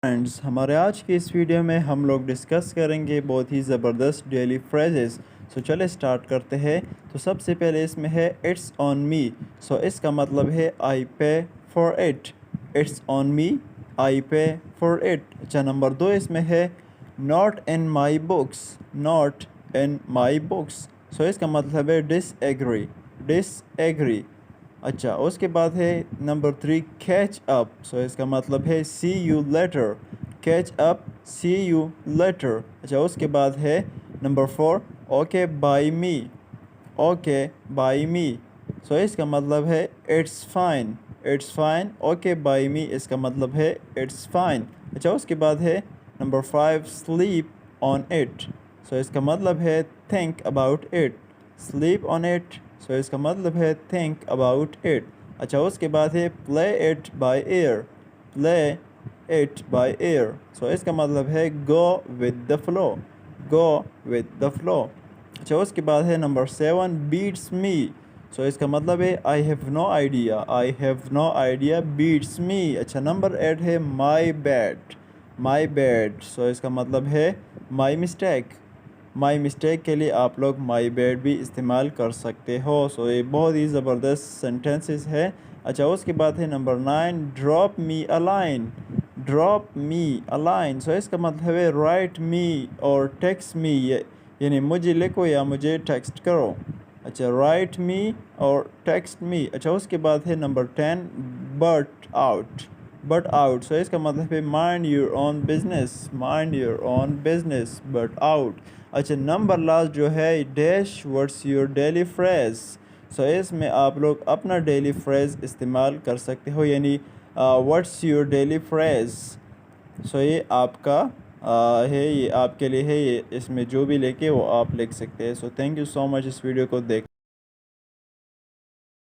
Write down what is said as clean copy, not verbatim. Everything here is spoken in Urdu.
فرینڈز، ہمارے آج کی اس ویڈیو میں ہم لوگ ڈسکس کریں گے بہت ہی زبردست ڈیلی فریزز. چلے اسٹارٹ کرتے ہیں. تو سب سے پہلے اس میں ہے اٹس آن می. اس کا مطلب ہے I pay for it. It's on me, I pay for it. اچھا، نمبر 2 اس میں ہے not in my books. Not in my books. اس کا مطلب ہے ڈس ایگری. ڈس ایگری. اچھا، اس کے بعد ہے نمبر 3 کیچ اپ. اس کا مطلب ہے see you later. Catch up, see you later. اچھا، اس کے بعد ہے number 4 okay by me. Okay by me. اس کا مطلب ہے it's fine. It's fine. Okay by me اس کا مطلب ہے اٹس فائن. اچھا، اس کے بعد ہے نمبر 5 سلیپ آن اٹ. اس کا مطلب ہے think about it. Sleep on it. اس کا مطلب ہے تھنک اباؤٹ اٹ. اچھا، اس کے بعد ہے play it by ear. Play it by ear. اس کا مطلب ہے go with the flow. Go with the flow. اچھا، اس کے بعد ہے نمبر 7 بیٹس می. اس کا مطلب ہے I have no idea. I have no idea beats me. اچھا، نمبر 8 ہے مائی بیڈ. مائی بیڈ. اس کا مطلب ہے مائی مسٹیک. مائی مسٹیک کے لیے آپ لوگ مائی بیڈ بھی استعمال کر سکتے ہو. یہ بہت ہی زبردست سینٹینسز ہے. اچھا، اس کے بعد ہے number 9 drop me a line. Drop me a line. اس کا مطلب ہے رائٹ می اور ٹیکسٹ می. یعنی مجھے لکھو یا مجھے ٹیکسٹ کرو. اچھا، رائٹ می اور ٹیکسٹ می. اچھا، اس کے بعد ہے number 10 butt out. Butt out. اس کا مطلب ہے mind your own business. Mind your own business. Butt out. اچھا، نمبر لاسٹ جو ہے dash what's your daily phrase. اس میں آپ لوگ اپنا ڈیلی فریز استعمال کر سکتے ہو. یعنی واٹس یور ڈیلی فریز. یہ آپ کا ہے، یہ آپ کے لیے ہے. یہ اس میں جو بھی لے کے وہ آپ لکھ سکتے ہیں. تھینک یو سو مچ اس ویڈیو کو دیکھ